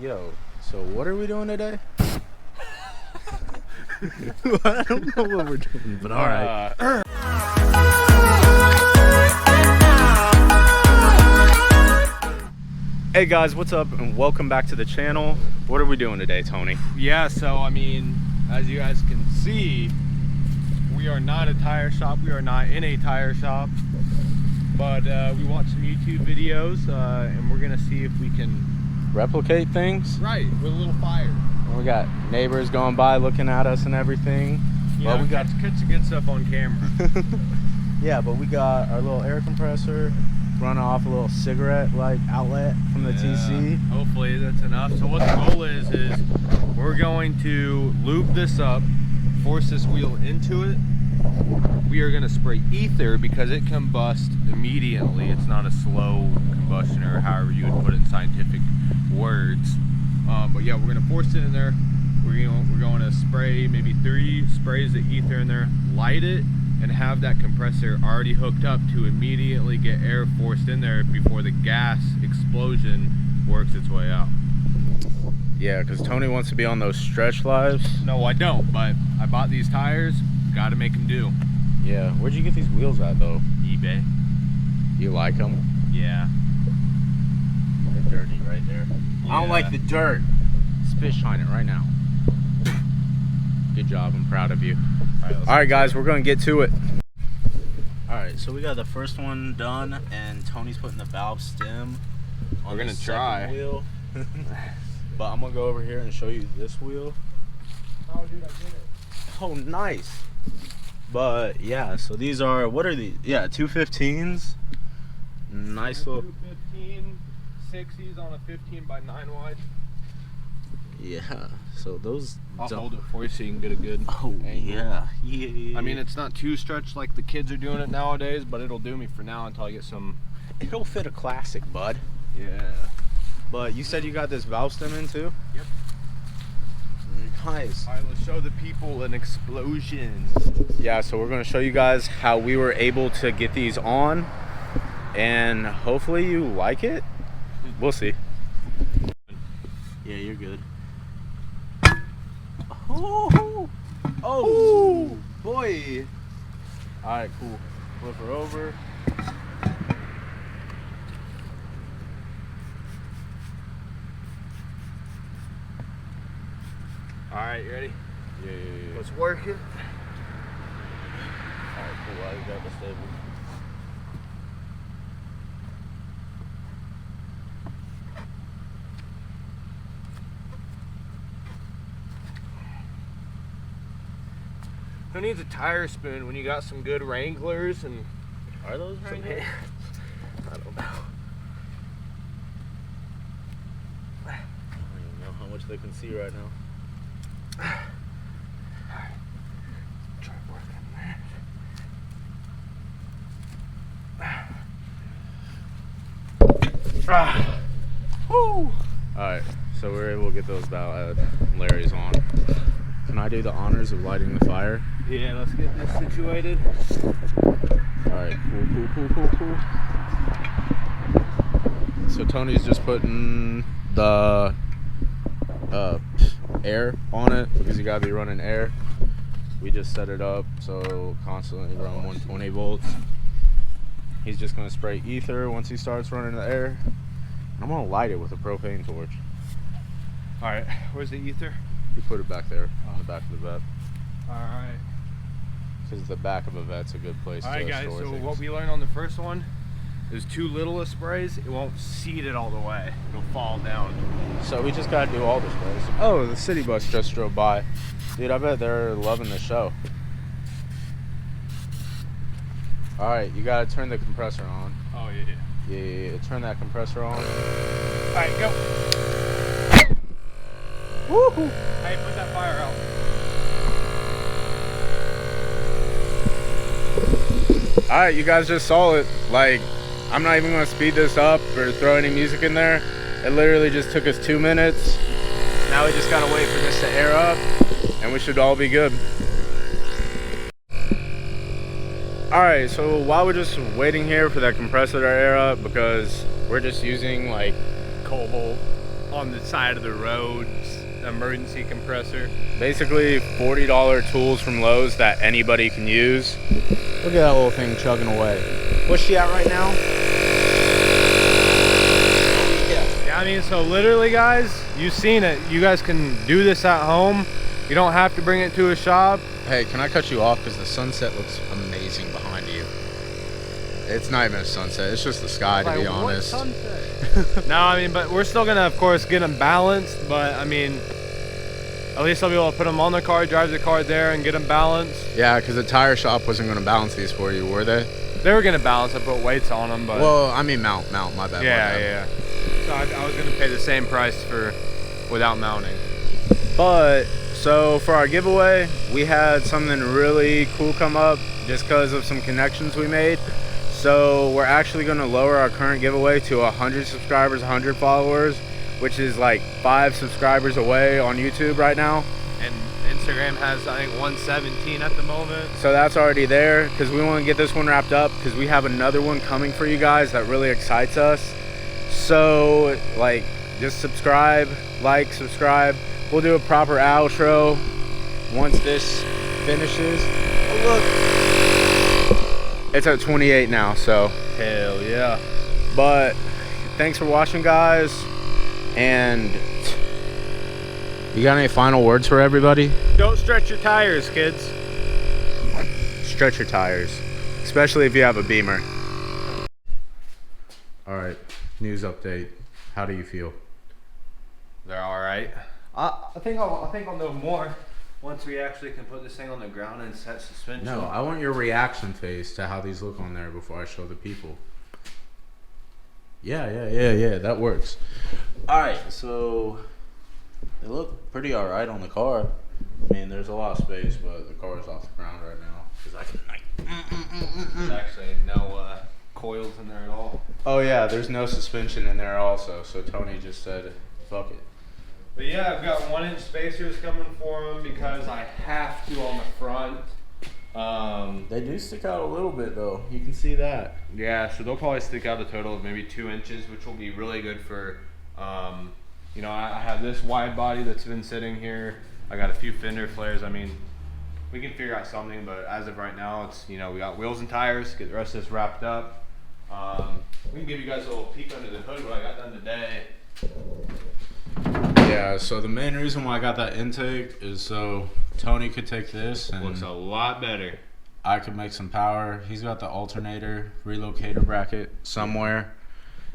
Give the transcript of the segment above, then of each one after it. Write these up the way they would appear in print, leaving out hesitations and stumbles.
Yo, so what are we doing today? I don't know what we're doing, but all right. Hey guys, what's up and welcome back to the channel. What are we doing today, Tony? Yeah, so I mean, as you guys can see, we are not a tire shop. We are not in a tire shop, but we watched some YouTube videos and we're gonna see if we can Replicate things? with a little fire. And we got neighbors going by looking at us and everything. Yeah, but we got catch the good stuff on camera. yeah, but we got our little air compressor running off a little cigarette-like outlet from the TC. Hopefully that's enough. So what the goal is we're going to lube this up, force this wheel into it. We are going to spray ether because it combusts immediately. It's not a slow combustion, or however you would put it in scientific words. But yeah, we're going to force it in there. We're going to spray maybe 3 sprays of ether in there, light it, and have that compressor already hooked up to immediately get air forced in there before the gas explosion works its way out. Yeah, because Tony wants to be on those stretch lives. No, I don't, but I bought these tires. Got to make them do. Yeah, where'd you get these wheels at though? eBay. You like them? Yeah. They're dirty right there. I don't like the dirt. Spit shine it right now. Good job, I'm proud of you. Alright guys, we're gonna get to it. Alright, so we got the first one done and Tony's putting the valve stem on We're gonna the try. second wheel. But I'm gonna go over here and show you this wheel. Oh dude, I did it. Oh nice. But yeah, so these are, what are these? Yeah, 215s. Nice little 215 60s on a 15 by 9 wide. yeah, so those I'll don't- hold it for you so you can get a good Oh angle. yeah. I mean, it's not too stretched like the kids are doing it nowadays, but it'll do me for now until I get some. It'll fit a classic, bud. Yeah. But you said you got this valve stem in too? Yep. Nice. Alright, let's show the people an explosion. Yeah, so we're gonna show you guys how we were able to get these on, and hopefully you like it. We'll see. Yeah, you're good. Oh boy. Alright, cool. Flip her over. Alright, you ready? Yeah. Let's work it. Alright, cool. I got the stable. Who needs a tire spoon when you got some good Wranglers and Are those some right? I don't know. I don't even know how much they can see right now. Try working there. Woo! Alright, so we're able to get those Larry's on. Can I do the honors of lighting the fire? Yeah, let's get this situated. Alright, cool. So Tony's just putting the air on it because you gotta be running air. We just set it up so constantly run 120 volts. He's just gonna spray ether once he starts running the air. I'm gonna light it with a propane torch. Alright, where's the ether? You put it back there on the back of the vet. Alright. Because the back of a vet's a good place to store Alright guys, so things. what we learned on the first one is too little of sprays, it won't seat it all the way. It'll fall down. So we just gotta do all the sprays. Oh, the city bus just drove by. Dude, I bet they're loving the show. Alright, you gotta turn the compressor on. Oh yeah. Yeah, turn that compressor on. Alright, go. Woohoo! Hey, put that fire out. Alright, you guys just saw it. Like, I'm not even gonna speed this up or throw any music in there. It literally just took us 2 minutes. Now we just gotta wait for this to air up and we should all be good. Alright, so while we're just waiting here for that compressor to air up, because we're just using like Cobalt on the side of the road emergency compressor. Basically $40 tools from Lowe's that anybody can use. Look at that little thing chugging away. What's she at right now? Yeah, I mean, so literally, guys, you've seen it. You guys can do this at home. You don't have to bring it to a shop. Hey, can I cut you off? Because the sunset looks amazing behind you. It's not even a sunset. It's just the sky, to be honest. What sunset? No, I mean, but we're still going to, of course, get them balanced. But, I mean, at least I'll be able to put them on the car, drive the car there, and get them balanced. Yeah, because the tire shop wasn't going to balance these for you, were they? They were going to balance. I put weights on them. But well, I mean mount, my bad. Yeah. So I was going to pay the same price for without mounting. But, so for our giveaway, we had something really cool come up just because of some connections we made. So we're actually going to lower our current giveaway to 100 subscribers, 100 followers, which is like 5 subscribers away on YouTube right now. And Instagram has, I think, 117 at the moment. So that's already there because we want to get this one wrapped up because we have another one coming for you guys that really excites us. So, like, just subscribe, like, subscribe. We'll do a proper outro once this finishes. Oh, look. It's at 28 now, so. Hell yeah. But thanks for watching, guys. And you got any final words for everybody? Don't stretch your tires, kids. Stretch your tires, especially if you have a Beamer. All right, news update. How do you feel? They're all right. I think I'll know more once we actually can put this thing on the ground and set suspension. No, I want your reaction phase to how these look on there before I show the people. Yeah, that works. All right, so they look pretty all right on the car. I mean, there's a lot of space, but the car is off the ground right now because I can There's actually no coils in there at all. Oh yeah, there's no suspension in there also. So Tony just said, "Fuck it." But yeah, I've got 1-inch spacers coming for them because I have to on the front. They do stick out a little bit though. You can see that. Yeah, so they'll probably stick out a total of maybe 2 inches, which will be really good for, you know, I have this wide body that's been sitting here. I got a few fender flares. I mean, we can figure out something, but as of right now, it's, you know, we got wheels and tires, get the rest of this wrapped up. We can give you guys a little peek under the hood what I got done today. Yeah, so the main reason why I got that intake is so Tony could take this and looks a lot better. I could make some power. He's got the alternator relocator bracket somewhere.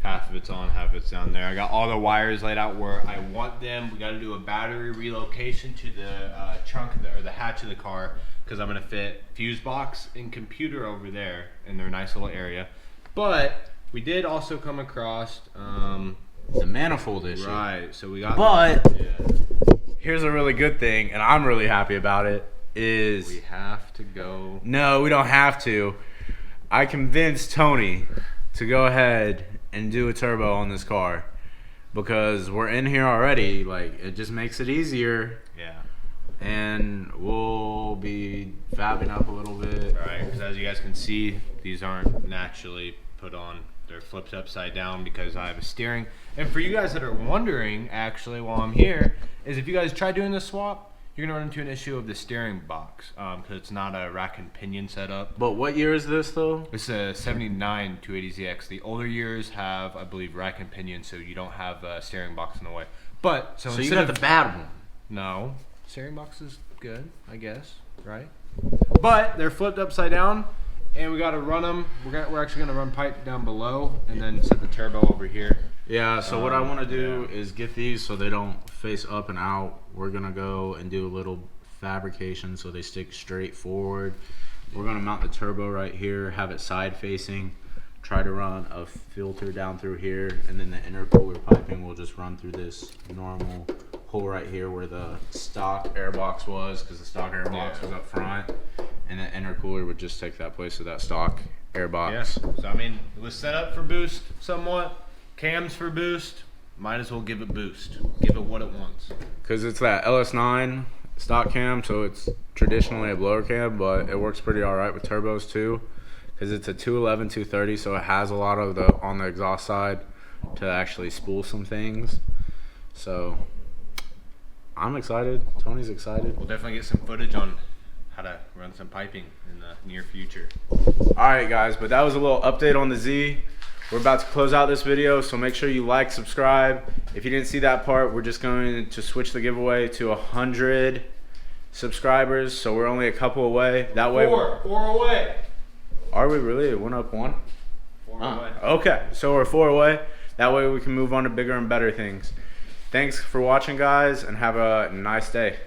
Half of it's on, half of it's down there. I got all the wires laid out where I want them. We got to do a battery relocation to the trunk of or the hatch of the car because I'm going to fit fuse box and computer over there in their nice little area. But we did also come across the manifold issue. Right, so we got. But here's a really good thing, and I'm really happy about it. Is we have to go. No, we don't have to. I convinced Tony to go ahead and do a turbo on this car because we're in here already. Like, it just makes it easier. Yeah. And we'll be fabbing up a little bit. Right, because as you guys can see, these aren't naturally put on. They're flipped upside down because I have a steering. And for you guys that are wondering, actually, while I'm here, is if you guys try doing this swap, you're going to run into an issue of the steering box because it's not a rack and pinion setup. But what year is this, though? It's a 79 280ZX. The older years have, I believe, rack and pinion, so you don't have a steering box in the way. But so you got the bad one. No. Steering box is good, I guess, right? But they're flipped upside down. And we got to run them. We're actually going to run pipe down below and then set the turbo over here. Yeah, so what I want to do is get these so they don't face up and out. We're going to go and do a little fabrication so they stick straight forward. We're going to mount the turbo right here, have it side facing, try to run a filter down through here, and then the intercooler piping will just run through this normal hole right here where the stock air box was because the stock air box was up front. And the intercooler would just take that place of that stock air box. Yeah. So I mean, it was set up for boost somewhat. Cams for boost. Might as well give it boost. Give it what it wants. Because it's that LS9 stock cam, so it's traditionally a blower cam, but it works pretty all right with turbos too. Because it's a 211, 230, so it has a lot of the on the exhaust side to actually spool some things. So I'm excited. Tony's excited. We'll definitely get some footage on how to run some piping in the near future. All right, guys, but that was a little update on the Z. We're about to close out this video, so make sure you like, subscribe. If you didn't see that part, we're just going to switch the giveaway to 100 subscribers, so we're only a couple away. That way, Four away. Are we really? It went up one? 4 away. Okay, so we're 4 away. That way we can move on to bigger and better things. Thanks for watching, guys, and have a nice day.